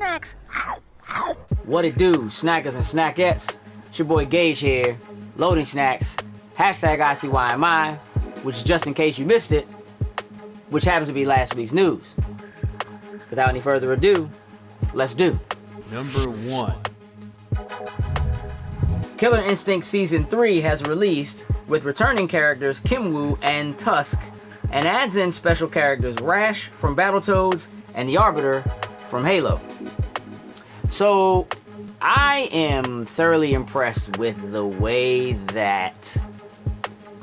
snacks. What it do, snackers and snackettes? It's your boy Gage here, loading snacks, hashtag ICYMI, which just in case you missed it, which happens to be last week's news. Without any further ado, let's do. Number 1. Killer Instinct Season 3 has released with returning characters Kim Woo and Tusk, and adds in special characters Rash from Battletoads and the Arbiter from Halo. So, I am thoroughly impressed with the way that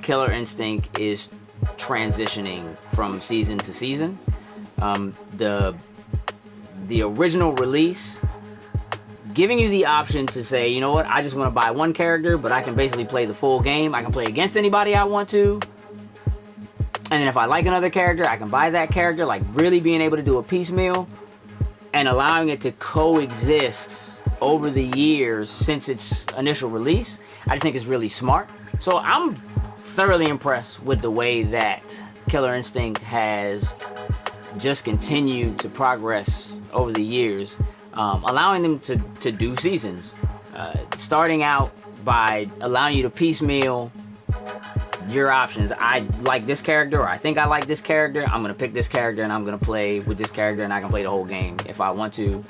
Killer Instinct is transitioning from season to season. The original release, giving you the option to say, you know what, I just want to buy one character, but I can basically play the full game. I can play against anybody I want to. And then if I like another character, I can buy that character, like really being able to do a piecemeal and allowing it to coexist over the years since its initial release. I just think it's really smart. So I'm thoroughly impressed with the way that Killer Instinct has just continued to progress over the years, allowing them to do seasons. Starting out by allowing you to piecemeal your options. I like this character, or I think I like this character. I'm going to pick this character and I'm going to play with this character, and I can play the whole game if I want to.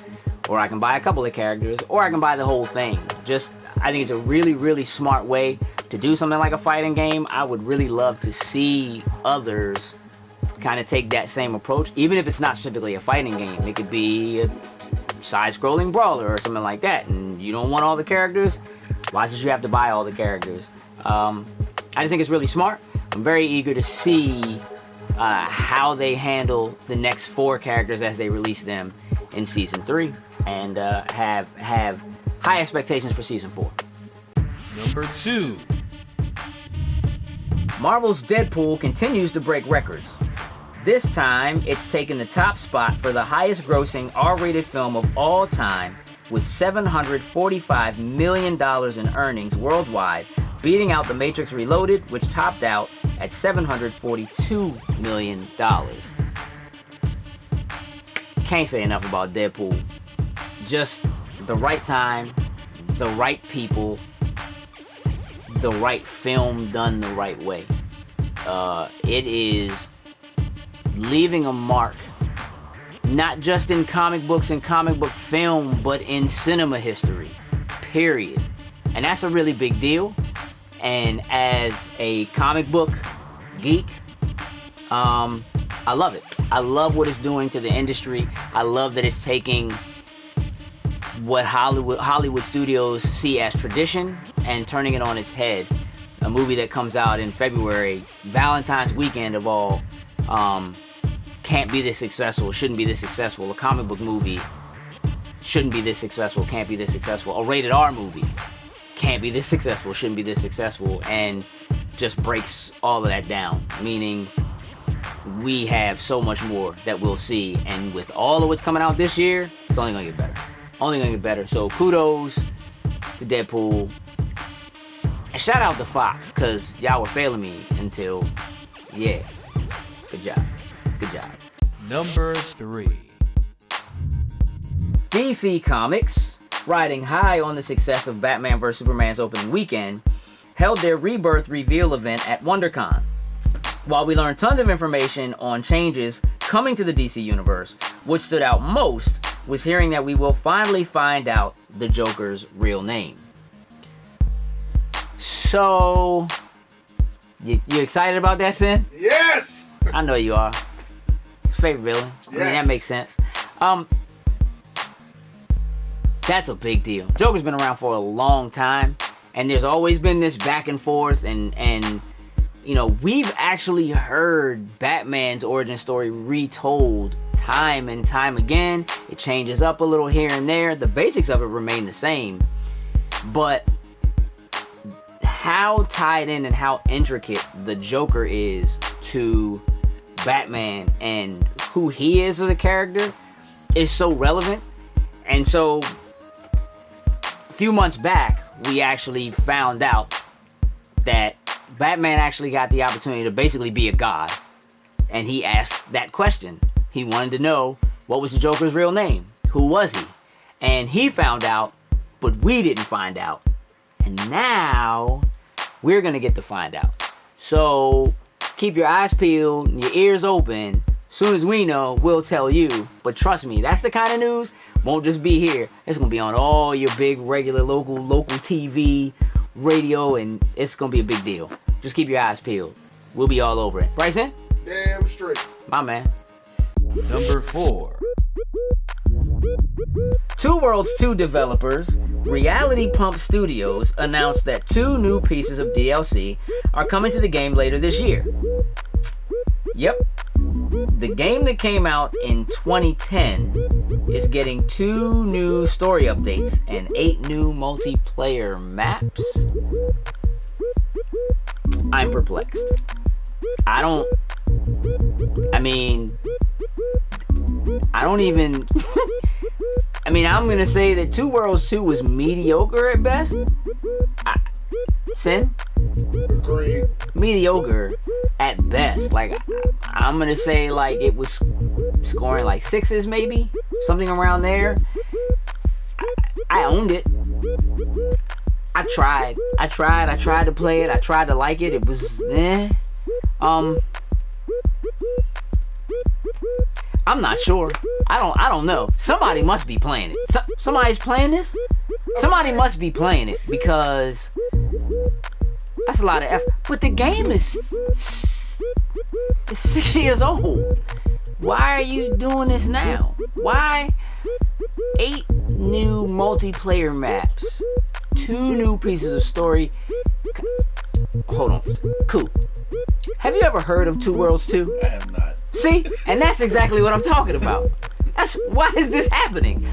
Or I can buy a couple of characters, or I can buy the whole thing. I think it's a really, really smart way to do something like a fighting game. I would really love to see others kind of take that same approach, even if it's not specifically a fighting game. It could be a side-scrolling brawler or something like that, and you don't want all the characters, why should you have to buy all the characters? I just think it's really smart. I'm very eager to see how they handle the next 4 characters as they release them in Season 3, and have high expectations for Season 4. Number 2. Marvel's Deadpool continues to break records. This time, it's taken the top spot for the highest grossing R-rated film of all time, with $745 million in earnings worldwide, beating out The Matrix Reloaded, which topped out at $742 million. Can't say enough about Deadpool. Just the right time, the right people, the right film done the right way. It is leaving a mark, not just in comic books and comic book film, but in cinema history, period. And that's a really big deal. And as a comic book geek, I love it. I love what it's doing to the industry. I love that it's taking what Hollywood studios see as tradition and turning it on its head. A movie that comes out in February, Valentine's weekend of all, can't be this successful, shouldn't be this successful. A comic book movie shouldn't be this successful, can't be this successful. A rated R movie can't be this successful, shouldn't be this successful, and just breaks all of that down. Meaning, we have so much more that we'll see, and with all of what's coming out this year, it's only gonna get better. Only gonna get better. So kudos to Deadpool. And shout out to Fox, cause y'all were failing me until, yeah. Good job. Good job. Number 3. DC Comics, riding high on the success of Batman vs Superman's opening weekend, held their Rebirth reveal event at WonderCon. While we learned tons of information on changes coming to the DC universe, what stood out most was hearing that we will finally find out the Joker's real name. So, you excited about that, Sin? Yes! I know you are. It's your favorite villain. I mean, that makes sense. That's a big deal. Joker's been around for a long time, and there's always been this back and forth, and you know, we've actually heard Batman's origin story retold time and time again. It changes up a little here and there. The basics of it remain the same, but how tied in and how intricate the Joker is to Batman and who he is as a character is so relevant. And so a few months back, we actually found out that Batman actually got the opportunity to basically be a god, and he asked that question. He wanted to know, what was the Joker's real name? Who was he? And he found out, but we didn't find out. And now we're gonna get to find out. So keep your eyes peeled and your ears open. Soon as we know, we'll tell you. But trust me, that's the kind of news won't just be here. It's gonna be on all your big regular local TV, radio, and it's gonna be a big deal. Just keep your eyes peeled. We'll be all over it. Bryson? Damn straight. My man. Number 4. Two Worlds 2 developers, Reality Pump Studios, announced that 2 new pieces of DLC are coming to the game later this year. Yep. The game that came out in 2010 is getting 2 new story updates and 8 new multiplayer maps. I'm perplexed. I don't even I'm gonna say that Two Worlds 2 was mediocre at best. Sin? Agreed. Mediocre at best. Like, I'm gonna say like it was scoring like 6s maybe, something around there. I owned it. I tried to play it. I tried to like it. It was I'm not sure. I don't know. Somebody must be playing it. Somebody's playing this? Somebody must be playing it, because that's a lot of effort. But the game is 6 years old. Why are you doing this now? Why 8 new multiplayer maps, 2 new pieces of story? Hold on. Cool. Have you ever heard of Two Worlds 2? I have not. See? And that's exactly what I'm talking about. Why is this happening?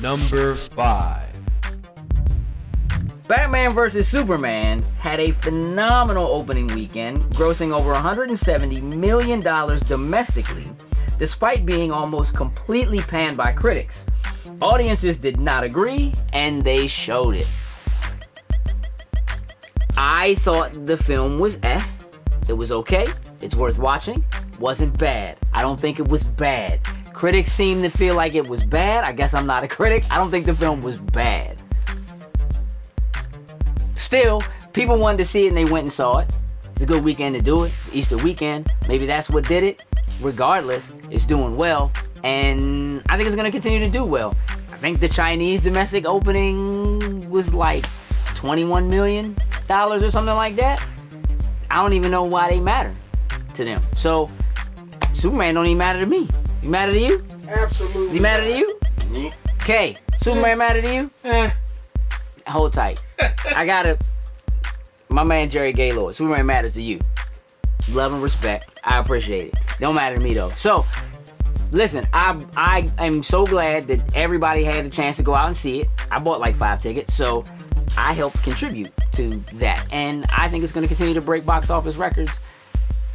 Number 5. Batman vs. Superman had a phenomenal opening weekend, grossing over $170 million domestically, despite being almost completely panned by critics. Audiences did not agree, and they showed it. I thought the film was It was okay. It's worth watching. Wasn't bad. I don't think it was bad. Critics seem to feel like it was bad. I guess I'm not a critic. I don't think the film was bad. Still, people wanted to see it and they went and saw it. It's a good weekend to do it. It's Easter weekend. Maybe that's what did it. Regardless, it's doing well. And I think it's going to continue to do well. I think the Chinese domestic opening was like $21 million or something like that. I don't even know why they matter to them. So, Superman don't even matter to me. He matter to you? Absolutely. Does he matter to you? Okay. Superman matter to you? Hold tight. My man Jerry Gaylord. Superman matters to you. Love and respect. I appreciate it. Don't matter to me though. So, listen, I am so glad that everybody had a chance to go out and see it. I bought like 5 tickets, so I helped contribute to that. And I think it's going to continue to break box office records.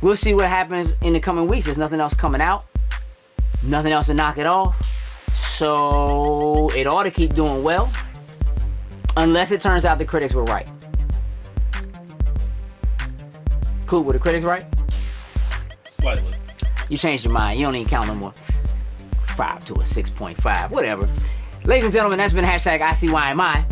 We'll see what happens in the coming weeks. There's nothing else coming out. Nothing else to knock it off. So it ought to keep doing well. Unless it turns out the critics were right. Cool, were the critics right? Slightly. You changed your mind. You don't even count no more. 5 to a 6.5. Whatever. Ladies and gentlemen, that's been hashtag ICYMI.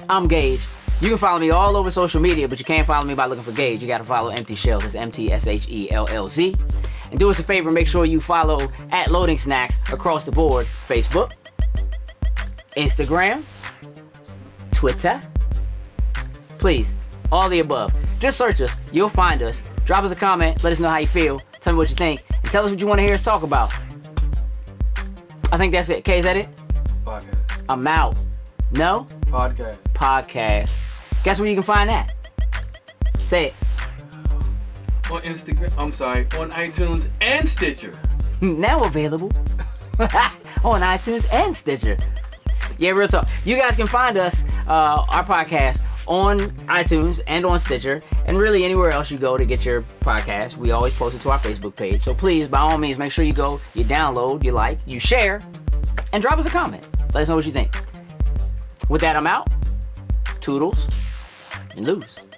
I'm Gage. You can follow me all over social media, but you can't follow me by looking for Gage. You got to follow Empty Shells. It's MTSHELLZ. And do us a favor, make sure you follow at Loading Snacks across the board. Facebook, Instagram, Twitter. Please, all the above. Just search us. You'll find us. Drop us a comment. Let us know how you feel. Tell me what you think. And tell us what you want to hear us talk about. I think that's it. Kay, is that it? Podcast. I'm out. No? Podcast. Guess where you can find that? Say it. On Instagram, on iTunes and Stitcher. Now available on iTunes and Stitcher. Yeah, real talk. You guys can find us, our podcast, on iTunes and on Stitcher, and really anywhere else you go to get your podcast. We always post it to our Facebook page. So please, by all means, make sure you go, you download, you like, you share, and drop us a comment. Let us know what you think. With that, I'm out. Toodles and lose.